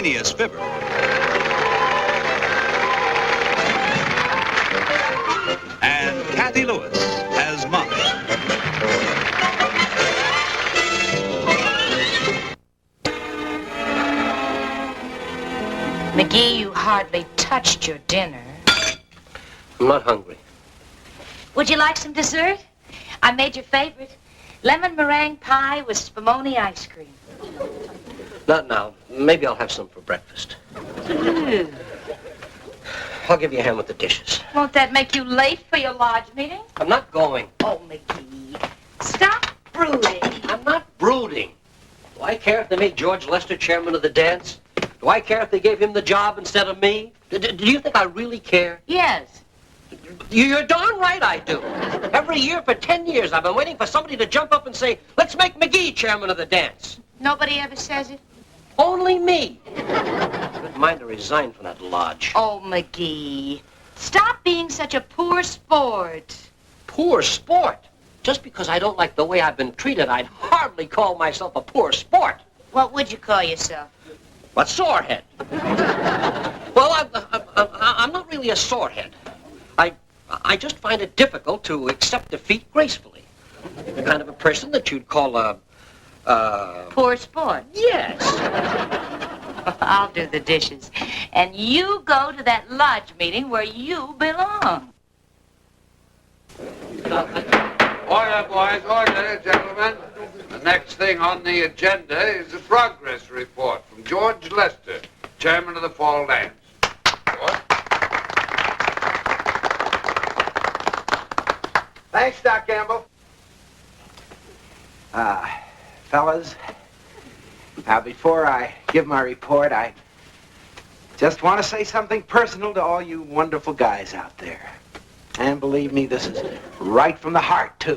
Sweeney as Fibber. And Cathy Lewis as Molly. McGee, you hardly touched your dinner. I'm not hungry. Would you like some dessert? I made your favorite. Lemon meringue pie with spumoni ice cream. Not now. Maybe I'll have some for breakfast. Ooh. I'll give you a hand with the dishes. Won't that make you late for your lodge meeting? I'm not going. Oh, McGee, stop brooding. I'm not brooding. Do I care if they made George Lester chairman of the dance? Do I care if they gave him the job instead of me? Do you think I really care? Yes. You're darn right I do. Every year for 10 years I've been waiting for somebody to jump up and say, let's make McGee chairman of the dance. Nobody ever says it? Only me. Good mind to resign from that lodge. Oh, McGee, stop being such a poor sport. Poor sport? Just because I don't like the way I've been treated, I'd hardly call myself a poor sport. What would you call yourself? A sorehead. Well, I'm not really a sorehead. I just find it difficult to accept defeat gracefully. The kind of a person that you'd call a poor sport? Yes. I'll do the dishes. And you go to that lodge meeting where you belong. Order, boys, order, gentlemen. The next thing on the agenda is a progress report from George Lester, chairman of the fall dance. What? Thanks, Doc Gamble. Fellas, now before I give my report, I just want to say something personal to all you wonderful guys out there. And believe me, this is right from the heart, too.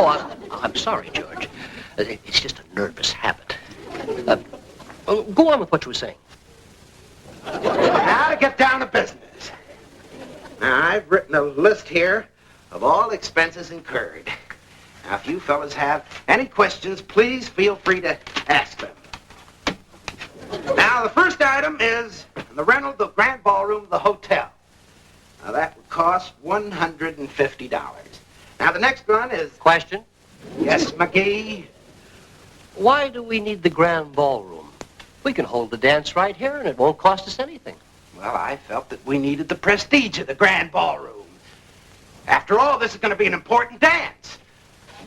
Oh, I'm sorry, George. It's just a nervous habit. Go on with what you were saying. Now to get down to business. Now, I've written a list here of all expenses incurred. Now, if you fellas have any questions, please feel free to ask them. Now, the first item is the rental of the grand ballroom of the hotel. Now, that would cost $150. Now, the next one is... Question? Yes, McGee? Why do we need the grand ballroom? We can hold the dance right here, and it won't cost us anything. Well, I felt that we needed the prestige of the grand ballroom. After all, this is going to be an important dance.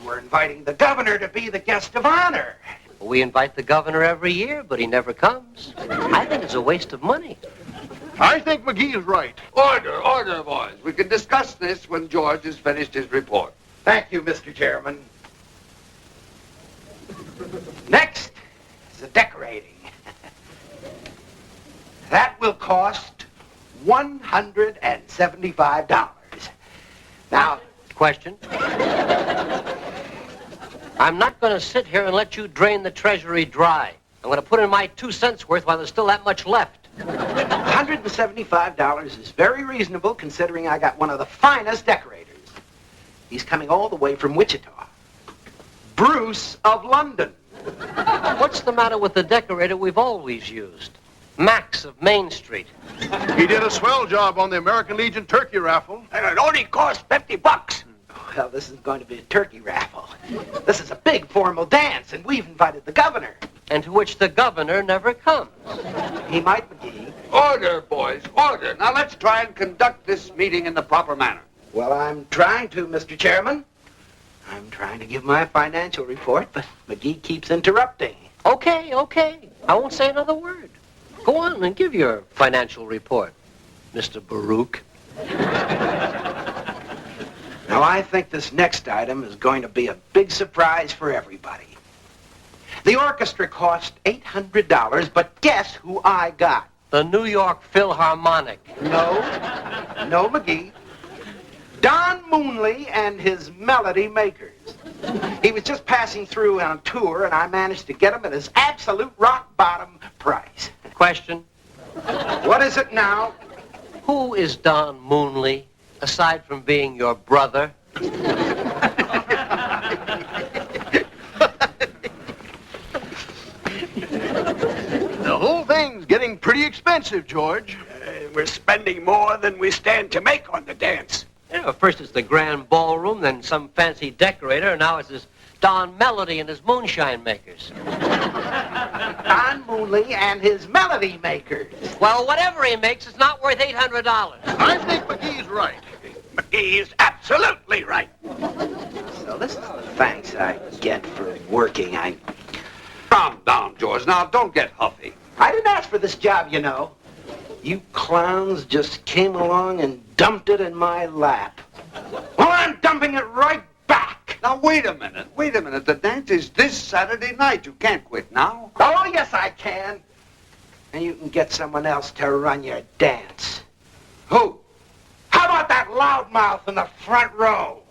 We're inviting the governor to be the guest of honor. We invite the governor every year, but he never comes. I think it's a waste of money. I think McGee is right. Order, boys. We can discuss this when George has finished his report. Thank you, Mr. Chairman. Next is the decorating. That will cost $175. Now... Question? I'm not going to sit here and let you drain the treasury dry. I'm going to put in my 2 cents worth while there's still that much left. $175 is very reasonable considering I got one of the finest decorators. He's coming all the way from Wichita. Bruce of London. What's the matter with the decorator we've always used? Max of Main Street. He did a swell job on the American Legion turkey raffle. And it only cost $50. Well, this is going to be a turkey raffle. This is a big formal dance, and we've invited the governor. And to which the governor never comes. He might, McGee. Order, boys, order. Now let's try and conduct this meeting in the proper manner. Well, I'm trying to, Mr. Chairman. I'm trying to give my financial report, but McGee keeps interrupting. Okay. I won't say another word. Go on and give your financial report, Mr. Baruch. Now, I think this next item is going to be a big surprise for everybody. The orchestra cost $800, but guess who I got? The New York Philharmonic. No, McGee. Don Moonley and his Melody Makers. He was just passing through on tour, and I managed to get him at his absolute rock-bottom price. Question? What is it now? Who is Don Moonley, aside from being your brother? pretty expensive, George. We're spending more than we stand to make on the dance. Yeah, first it's the grand ballroom, then some fancy decorator, and now it's this Don Melody and his moonshine makers. Don Mooney and his melody makers. Well, whatever he makes, it's not worth $800. I think McGee's right. McGee is absolutely right. So this is the thanks I get for working. Calm down, George. Now, don't get huffy. I didn't ask for this job, you know. You clowns just came along and dumped it in my lap. Well, I'm dumping it right back. Now, wait a minute. Wait a minute. The dance is this Saturday night. You can't quit now. Oh, yes, I can. And you can get someone else to run your dance. Who? How about that loudmouth in the front row?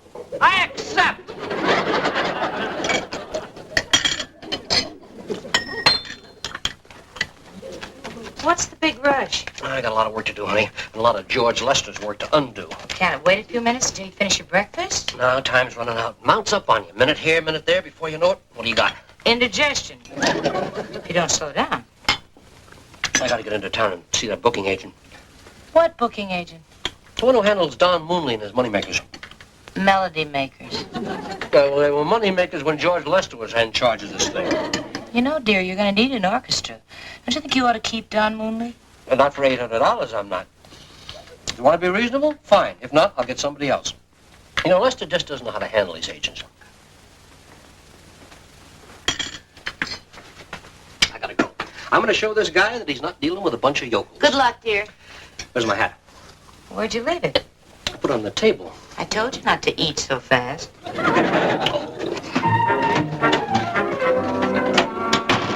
I accept. What's the big rush? I got a lot of work to do, honey, and a lot of George Lester's work to undo. Can't it wait a few minutes until you finish your breakfast? No, time's running out. Mounts up on you. Minute here, minute there. Before you know it, what do you got? Indigestion. If you don't slow down. I gotta get into town and see that booking agent. What booking agent? The one who handles Don Mooney and his moneymakers. Melody makers. Well, they were moneymakers when George Lester was in charge of this thing. You know, dear, you're going to need an orchestra. Don't you think you ought to keep Don Mooney? And not for $800, I'm not. You want to be reasonable? Fine. If not, I'll get somebody else. You know, Lester just doesn't know how to handle these agents. I gotta go. I'm going to show this guy that he's not dealing with a bunch of yokels. Good luck, dear. Where's my hat? Where'd you leave it? I put it on the table. I told you not to eat so fast.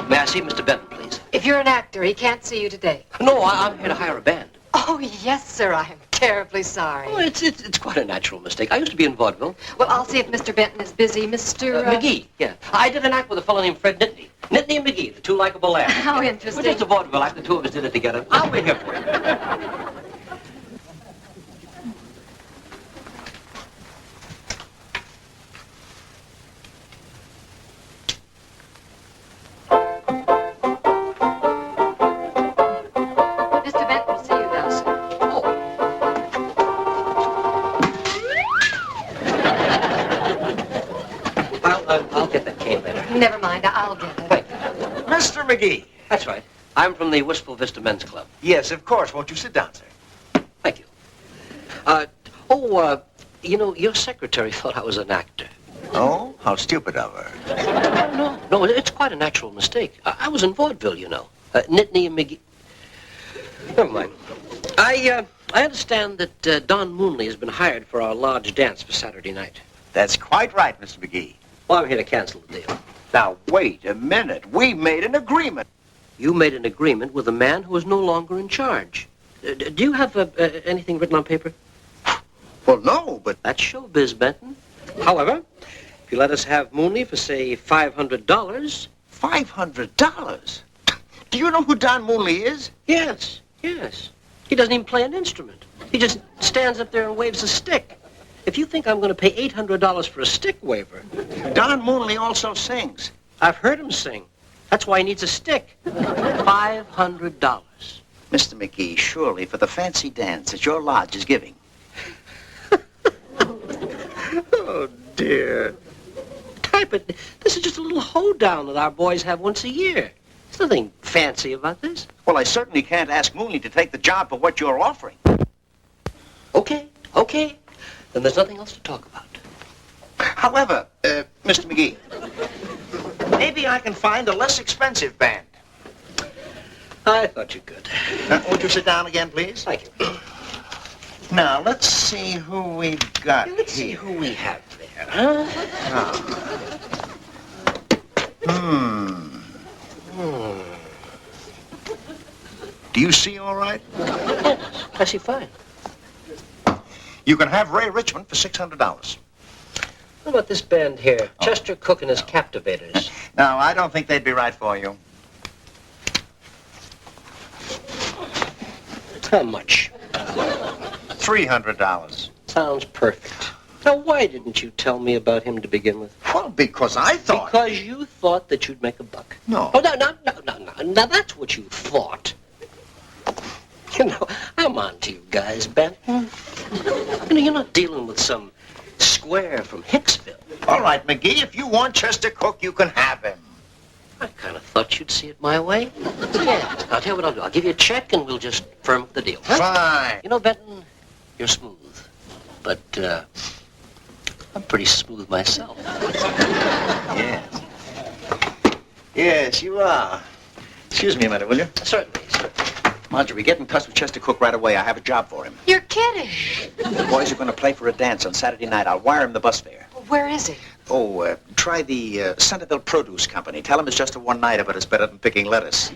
May I see Mr. Benton, please? If you're an actor, he can't see you today. No, I'm here to hire a band. Oh, yes, sir. I'm terribly sorry. Oh, it's quite a natural mistake. I used to be in vaudeville. Well, I'll see if Mr. Benton is busy. Mr. McGee, yeah. I did an act with a fellow named Fred Nittany. Nittany and McGee, the two likable lads. How Well, interesting. just a vaudeville act. The two of us did it together. I'll wait here for you. Mr. Benton will see you now, sir. I'll get that cane later. Never mind. I'll get it. Wait, Mr. McGee. that's right. I'm from the Wistful Vista Men's Club. Yes, of course. Won't you sit down, sir? Thank you. You know, your secretary thought I was an actor. Oh, how stupid of her. No, it's quite a natural mistake. I was in vaudeville, you know. Nittany and McGee. Never mind. I understand that Don Mooney has been hired for our lodge dance for Saturday night. That's quite right, Mr. McGee. Well, I'm here to cancel the deal. Now, wait a minute. We made an agreement. You made an agreement with a man who is no longer in charge. Do you have anything written on paper? Well, no, but... That's showbiz, Benton. However, if you let us have Mooney for, say, $500... $500? Do you know who Don Mooney is? Yes. He doesn't even play an instrument. He just stands up there and waves a stick. If you think I'm going to pay $800 for a stick waver... Don Mooney also sings. I've heard him sing. That's why he needs a stick. $500. Mr. McGee, surely for the fancy dance that your lodge is giving. Oh, dear. Type it. This is just a little hoedown that our boys have once a year. There's nothing fancy about this. Well, I certainly can't ask Mooney to take the job for what you're offering. Okay. Then there's nothing else to talk about. However, Mr. McGee, maybe I can find a less expensive band. I thought you could. Would you sit down again, please? Thank you. Now, let's see who we've got Let's see here. who we have there, huh? Do you see all right? Yes, I see fine. You can have Ray Richmond for $600. What about this band here? Chester Cook and his Captivators. No, I don't think they'd be right for you. How much? $300. Sounds perfect. Now, why didn't you tell me about him to begin with? Well, because I thought... Because you thought that you'd make a buck. No. Oh, no. Now, that's what you thought. You know, I'm on to you guys, Benton. You know, you're not dealing with some square from Hicksville. All right, McGee, if you want Chester Cook, you can have him. I kind of thought you'd see it my way. Yeah. I'll tell you what I'll do. I'll give you a check and we'll just firm up the deal. Huh? Fine. You know, Benton, you're smooth. But, I'm pretty smooth myself. Yes. Yes, you are. Excuse me a minute, will you? Certainly. Marjorie, get in touch with Chester Cook right away. I have a job for him. You're kidding. The boys are going to play for a dance on Saturday night. I'll wire him the bus fare. Where is he? Oh, try the Centerville Produce Company. Tell him it's just a one-nighter, but it's better than picking lettuce.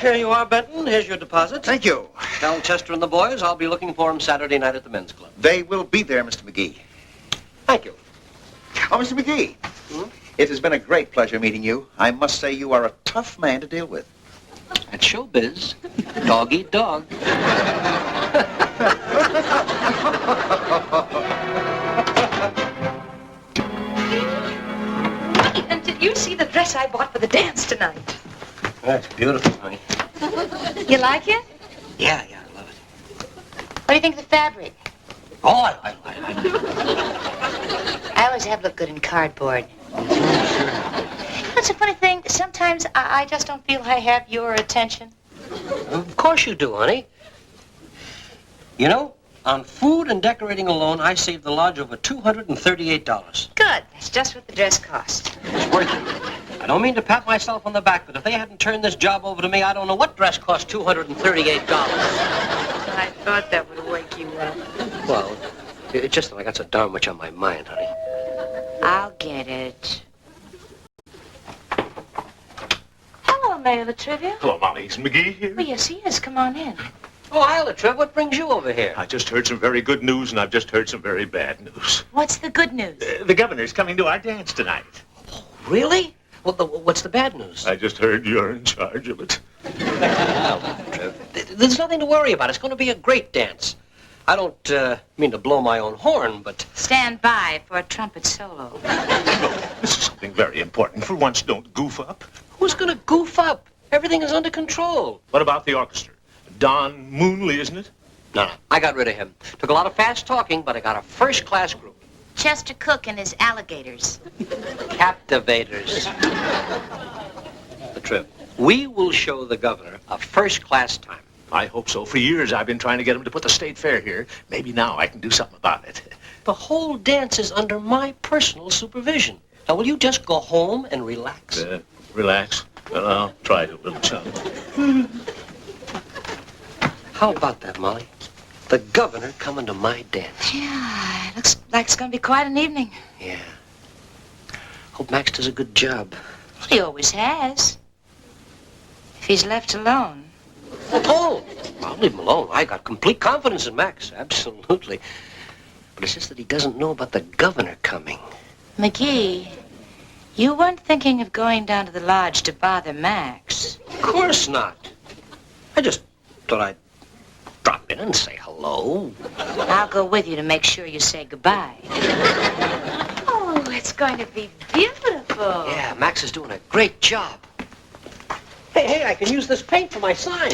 Here you are, Benton. Here's your deposit. Thank you. Tell Chester and the boys I'll be looking for them Saturday night at the men's club. They will be there, Mr. McGee. Thank you. Oh, Mr. McGee. It has been a great pleasure meeting you. I must say you are a tough man to deal with. At showbiz, dog eat dog. And did you see the dress I bought for the dance tonight? That's beautiful, honey. You like it? Yeah, I love it. What do you think of the fabric? Oh, I like it. I always have looked good in cardboard. That's a funny thing. Sometimes I just don't feel I have your attention. Of course you do, honey. You know, on food and decorating alone, I saved the lodge over $238. Good. That's just what the dress cost. It's worth it. I don't mean to pat myself on the back, but if they hadn't turned this job over to me, I don't know what dress cost $238. I thought that would wake you up. Well, it's just that I got so darn much on my mind, honey. I'll get it. Hello, Mayor Latrivia. Hello, Molly. Is McGee here? Oh, yes, he is. Come on in. Oh, hi, Latriv. What brings you over here? I just heard some very good news, and I've just heard some very bad news. What's the good news? The governor's coming to our dance tonight. Really? Well, what's the bad news? I just heard you're in charge of it. There's nothing to worry about. It's going to be a great dance. I don't mean to blow my own horn, but... Stand by for a trumpet solo. Look, this is something very important. For once, don't goof up. Who's going to goof up? Everything is under control. What about the orchestra? Don Moonley, isn't it? No, I got rid of him. Took a lot of fast talking, but I got a first-class group. Chester Cook and his alligators. Captivators. The trip. We will show the governor a first-class time. I hope so. For years, I've been trying to get him to put the state fair here. Maybe now I can do something about it. The whole dance is under my personal supervision. Now, will you just go home and relax? Relax. Well, I'll try to, little chum. How about that, Molly? The governor coming to my dance. Yeah, it looks like it's going to be quite an evening. Yeah. Hope Max does a good job. Well, he always has. If he's left alone. Oh, I'll leave him alone. I got complete confidence in Max. Absolutely. But it's just that he doesn't know about the governor coming. McGee, you weren't thinking of going down to the lodge to bother Max. Of course not. I just thought I'd drop in and say hello. I'll go with you to make sure you say goodbye. Oh, it's going to be beautiful. Yeah, Max is doing a great job. Hey, I can use this paint for my sign.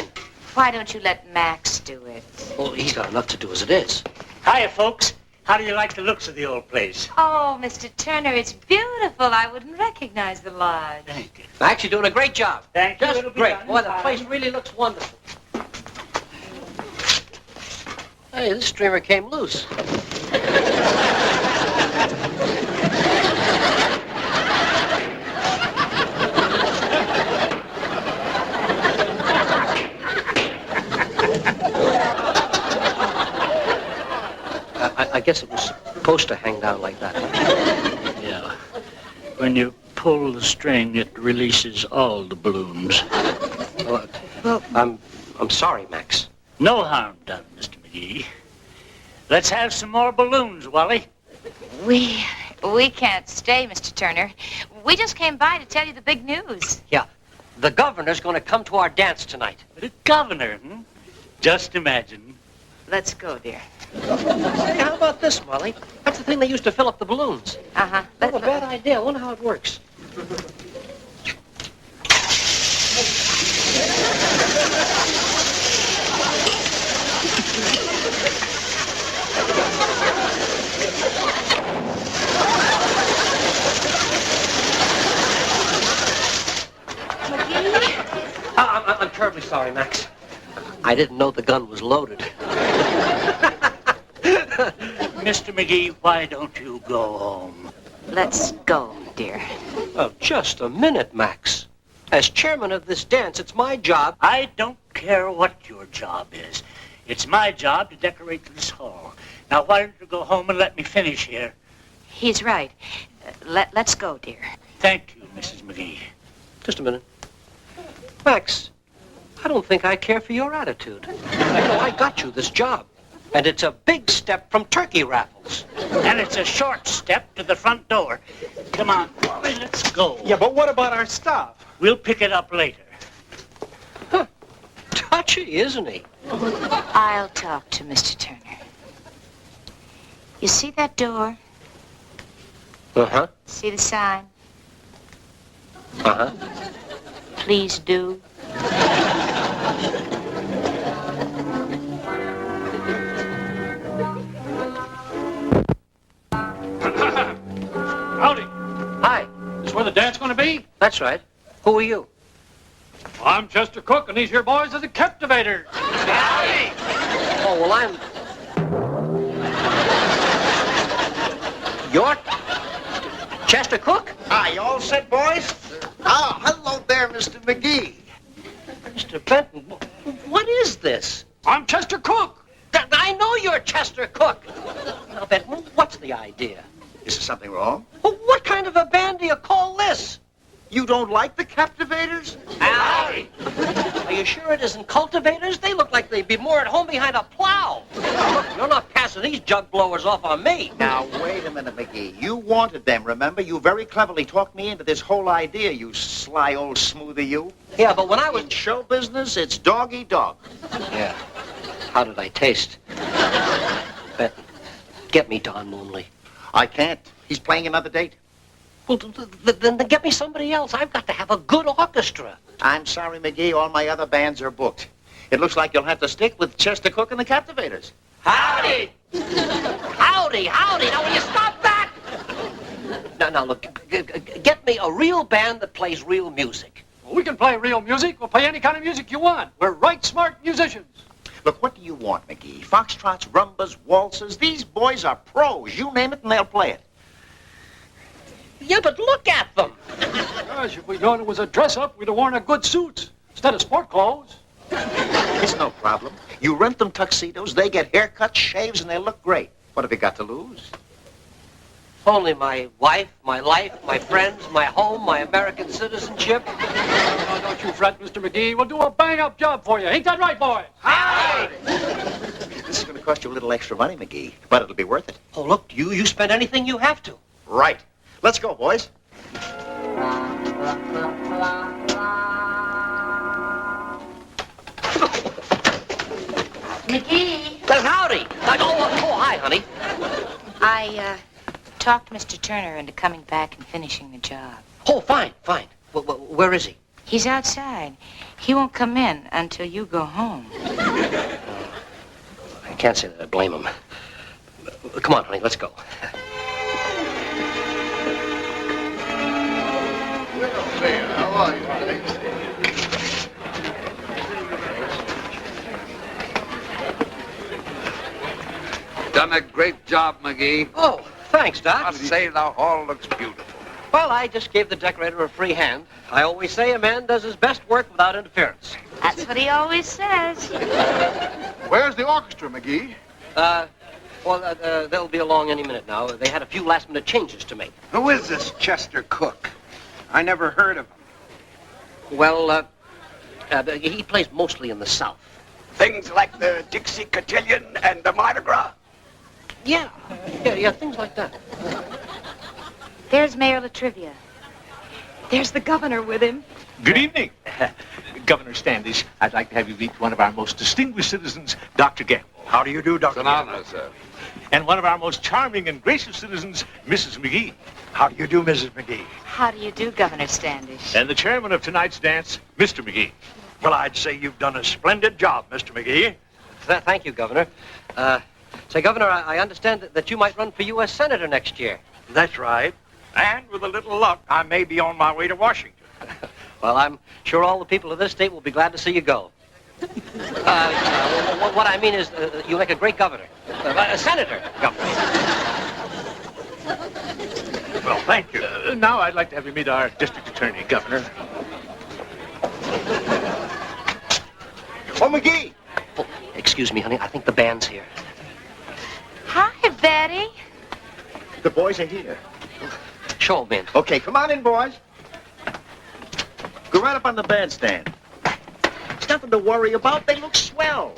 Why don't you let Max do it? Well, he's got enough to do as it is. Hiya, folks. How do you like the looks of the old place? Oh, Mr. Turner, it's beautiful. I wouldn't recognize the lodge. Thank you. Max, you're doing a great job. Thank you. Just It'll be great. done Boy, in the time. place really looks wonderful. Hey, this streamer came loose. I guess it was supposed to hang down like that. Yeah. When you pull the string, it releases all the balloons. Well, I'm sorry, Max. No harm done, Mr. McGee. Let's have some more balloons, Wally. We can't stay, Mr. Turner. We just came by to tell you the big news. Yeah, the governor's going to come to our dance tonight. The governor, hmm? Just imagine. Let's go, dear. Hey, how about this, Molly? That's the thing they used to fill up the balloons. Uh-huh. Not a bad idea. I wonder how it works. I didn't know the gun was loaded. Mr. McGee, why don't you go home? Let's go, dear. Oh, just a minute, Max. As chairman of this dance, it's my job. I don't care what your job is. It's my job to decorate this hall. Now, why don't you go home and let me finish here? He's right. Let's go, dear. Thank you, Mrs. McGee. Just a minute. Max, I don't think I care for your attitude. I got you this job. And it's a big step from turkey raffles. And it's a short step to the front door. Come on, Wally, let's go. Yeah, but what about our stuff? We'll pick it up later. Huh. Touchy, isn't he? I'll talk to Mr. Turner. You see that door? Uh-huh. See the sign? Uh-huh. Please do. Howdy. Hi. Is where the dance going to be? That's right. Who are you? I'm Chester Cook, and these here boys are the captivators. Howdy. Oh, well, I'm... You're Chester Cook? Hi, you all set, boys? Oh, hello there, Mr. McGee. Mr. Benton, what is this? I'm Chester Cook. I know you're Chester Cook. Now, Benton, what's the idea? Is there something wrong? Well, what kind of a band do you call this? You don't like the Captivators? Howdy. Are you sure it isn't cultivators? They look like they'd be more at home behind a plow. Look, you're not passing these jug blowers off on me. Now, wait a minute, McGee. You wanted them, remember? You very cleverly talked me into this whole idea, you sly old smoothie, you. Yeah, but when I was... In show business, it's dog-eat-dog. Yeah. How did I taste? Benton, get me Don Moonley. I can't. He's playing another date. Well, then get me somebody else. I've got to have a good orchestra. I'm sorry, McGee. All my other bands are booked. It looks like you'll have to stick with Chester Cook and the Captivators. Howdy! Howdy, howdy! Now, will you stop that? Now, look, get me a real band that plays real music. Well, we can play real music. We'll play any kind of music you want. We're right smart musicians. Look, what do you want, McGee? Foxtrots, rumbas, waltzes. These boys are pros. You name it and they'll play it. Yeah, but look at them. Gosh, if we'd known it was a dress-up, we'd have worn a good suits instead of sport clothes. It's no problem. You rent them tuxedos, they get haircuts, shaves, and they look great. What have you got to lose? Only my wife, my life, my friends, my home, my American citizenship. Oh, don't you fret, Mr. McGee. We'll do a bang-up job for you. Ain't that right, boys? Howdy! This is going to cost you a little extra money, McGee, but it'll be worth it. Oh, look, you spend anything you have to. Right. Let's go, boys. McGee, Howdy! Oh, hi, honey. I talked Mr. Turner into coming back and finishing the job. Oh, fine. Where is he? He's outside. He won't come in until you go home. I can't say that I blame him. Come on, honey, let's go. Done a great job, McGee. Oh, thanks, Doc. I say the hall looks beautiful. Well, I just gave the decorator a free hand. I always say a man does his best work without interference. That's what he always says. Where's the orchestra, McGee? They'll be along any minute now. They had a few last-minute changes to make. Who is this Chester Cook? I never heard of him. Well, he plays mostly in the South. Things like the Dixie Cotillion and the Mardi Gras. Yeah, things like that. There's Mayor Latrivia. There's the governor with him. Good evening. Governor Standish, I'd like to have you meet one of our most distinguished citizens, Dr. Gamble. How do you do, Dr. It's an honor, sir. And one of our most charming and gracious citizens, Mrs. McGee. How do you do, Mrs. McGee? How do you do, Governor Standish? And the chairman of tonight's dance, Mr. McGee. Well, I'd say you've done a splendid job, Mr. McGee. Thank you, Governor. Say, Governor, I understand that you might run for U.S. Senator next year. That's right. And with a little luck, I may be on my way to Washington. Well, I'm sure all the people of this state will be glad to see you go. What I mean is, you make a great governor. A senator, governor. Well, thank you. Now I'd like to have you meet our district attorney, Governor. Oh, McGee! Oh, excuse me, honey. I think the band's here. Hi, Betty. The boys are here. Show 'em in. Okay, come on in, boys. Go right up on the bandstand. There's nothing to worry about. They look swell.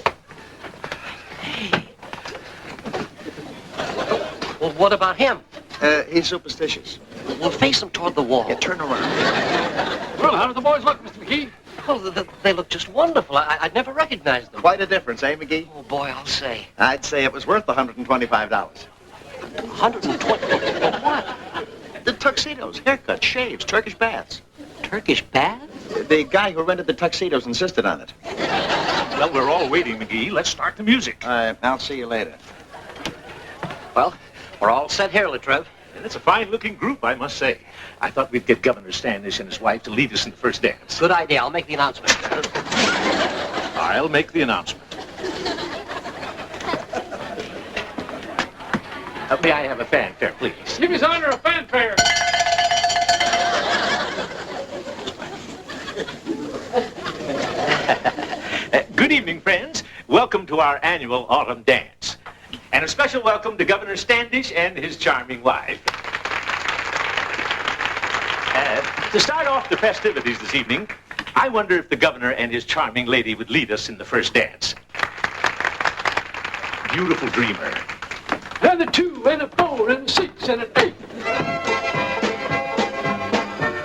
Well, what about him? He's superstitious. We'll face him toward the wall. Yeah, turn around. Well, how do the boys look, Mr. McGee? Oh, they look just wonderful. I'd never recognized them. Quite a difference, eh, McGee? Oh, boy, I'll say. I'd say it was worth $125. 120. What? The tuxedos, haircuts, shaves, Turkish baths. Turkish baths? The guy who rented the tuxedos insisted on it. Well, we're all waiting, McGee. Let's start the music. I'll see you later. Well, we're all set here, Latrell. And it's a fine-looking group, I must say. I thought we'd get Governor Standish and his wife to lead us in the first dance. Good idea. I'll make the announcement. I'll make the announcement. May I have a fanfare, please? Give his honor a fanfare. Good evening, friends. Welcome to our annual autumn dance. And a special welcome to Governor Standish and his charming wife. To start off the festivities this evening, I wonder if the governor and his charming lady would lead us in the first dance. Beautiful dreamer. And a 2, and a 4, and a 6, and an 8.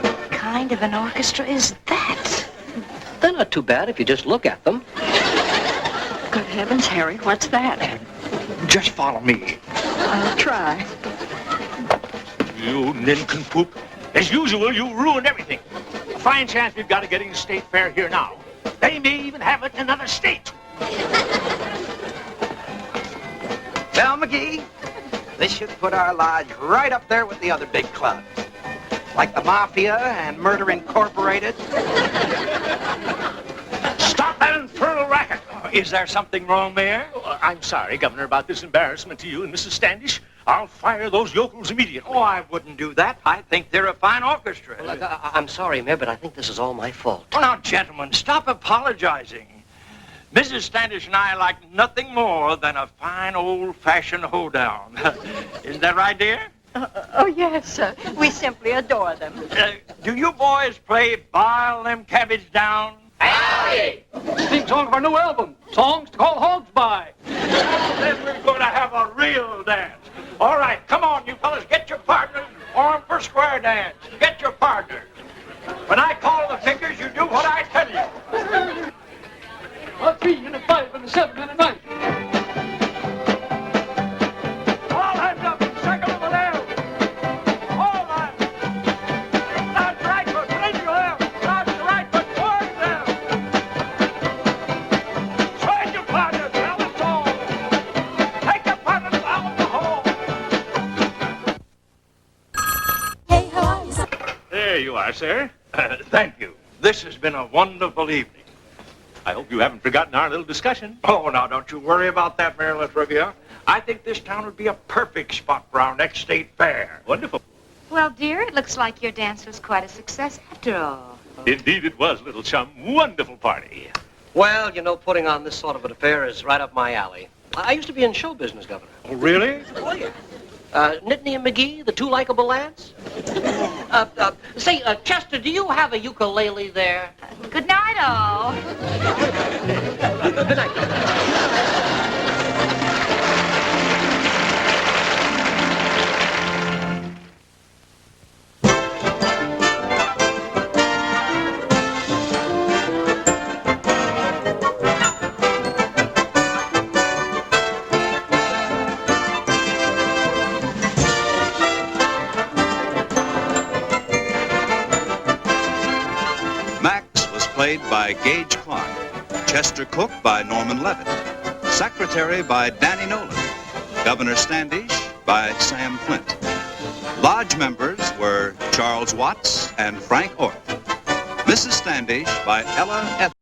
What kind of an orchestra is that? They're not too bad if you just look at them. Good heavens, Harry, what's that? Just follow me. I'll try. You nincompoop. As usual, you ruined everything. A fine chance we've got of getting a state fair here now. They may even have it in another state. Well, McGee, this should put our lodge right up there with the other big clubs. Like the Mafia and Murder Incorporated. Stop that infernal racket. Is there something wrong there? I'm sorry, Governor, about this embarrassment to you and Mrs. Standish. I'll fire those yokels immediately. Oh, I wouldn't do that. I think they're a fine orchestra. Well, look, I'm sorry, Mayor, but I think this is all my fault. Oh, now, gentlemen, stop apologizing. Mrs. Standish and I like nothing more than a fine old-fashioned hoedown. Isn't that right, dear? Oh, yes, sir. We simply adore them. Do you boys play Boil Them Cabbage Down? Howdy! Sing song of our new album, Songs to Call Hogs By. Then we're going to have a real dance. All right, come on, you fellas, get your partners and form for square dance. Get your partners. When I call the fingers, you do what I tell you. A 3, and a 5, and a 7, and a 9. All hands up and circle to the left. All right. That's right foot, raise your left. That's the right foot towards them. Swing your partners, balance all. Take your partners out the hole. Hey, how are you, sir? There you are, sir. Thank you. This has been a wonderful evening. I hope you haven't forgotten our little discussion. Oh, now, don't you worry about that, Mayor Latrivia. I think this town would be a perfect spot for our next state fair. Wonderful. Well, dear, it looks like your dance was quite a success after all. Indeed it was, little chum. Wonderful party. Well, you know, putting on this sort of an affair is right up my alley. I used to be in show business, Governor. Oh, really? Oh, yeah. Nittany and McGee, the two likable lads. Say, Chester, do you have a ukulele there? Good night, all. Good night. Played by Gage Clark, Chester Cook by Norman Levitt, Secretary by Danny Nolan, Governor Standish by Sam Flint. Lodge members were Charles Watts and Frank Orth, Mrs. Standish by Ella Evans.